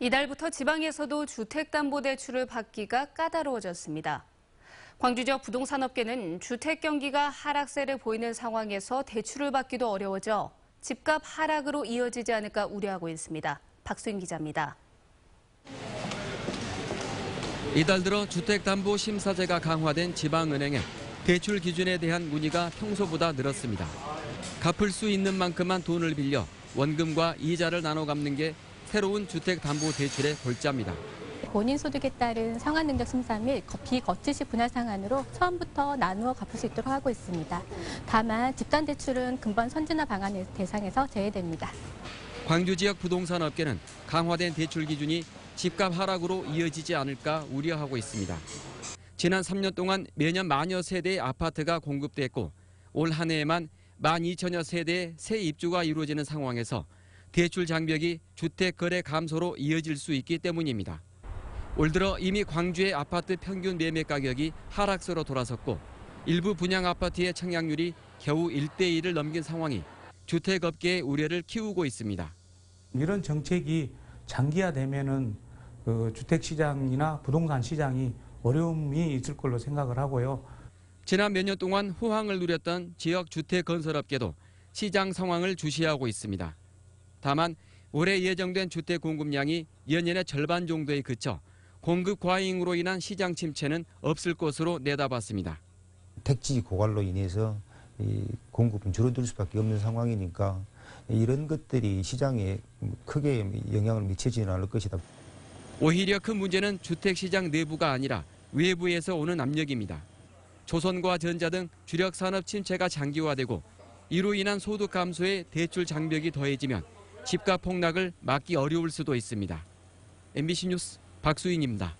이달부터 지방에서도 주택담보대출을 받기가 까다로워졌습니다. 광주 지역 부동산업계는 주택 경기가 하락세를 보이는 상황에서 대출을 받기도 어려워져 집값 하락으로 이어지지 않을까 우려하고 있습니다. 박수인 기자입니다. 이달 들어 주택담보심사제가 강화된 지방은행에 대출 기준에 대한 문의가 평소보다 늘었습니다. 갚을 수 있는 만큼만 돈을 빌려 원금과 이자를 나눠 갚는 게 새로운 주택담보대출의 골자입니다. 본인 소득에 따른 상환능력 심사 및 비거치식 분할 상환으로 처음부터 나누어 갚을 수 있도록 하고 있습니다. 다만 집단대출은 근본 선진화 방안 대상에서 제외됩니다. 광주 지역 부동산 업계는 강화된 대출 기준이 집값 하락으로 이어지지 않을까 우려하고 있습니다. 지난 3년 동안 매년 만여 세대의 아파트가 공급됐고 올 한 해에만 12,000여 세대의 새 입주가 이루어지는 상황에서 대출 장벽이 주택 거래 감소로 이어질 수 있기 때문입니다. 올 들어 이미 광주의 아파트 평균 매매 가격이 하락세로 돌아섰고 일부 분양 아파트의 청약률이 겨우 1대1을 넘긴 상황이 주택업계의 우려를 키우고 있습니다. 이런 정책이 장기화되면은 주택시장이나 부동산 시장이 어려움이 있을 걸로 생각을 하고요. 지난 몇 년 동안 호황을 누렸던 지역 주택건설업계도 시장 상황을 주시하고 있습니다. 다만 올해 예정된 주택 공급량이 연년의 절반 정도에 그쳐 공급 과잉으로 인한 시장 침체는 없을 것으로 내다봤습니다. 택지 고갈로 인해서 공급은 줄어들 수밖에 없는 상황이니까 이런 것들이 시장에 크게 영향을 미치지는 않을 것이다. 오히려 큰 문제는 주택시장 내부가 아니라 외부에서 오는 압력입니다. 조선과 전자 등 주력 산업 침체가 장기화되고 이로 인한 소득 감소에 대출 장벽이 더해지면 집값 폭락을 막기 어려울 수도 있습니다. MBC 뉴스 박수인입니다.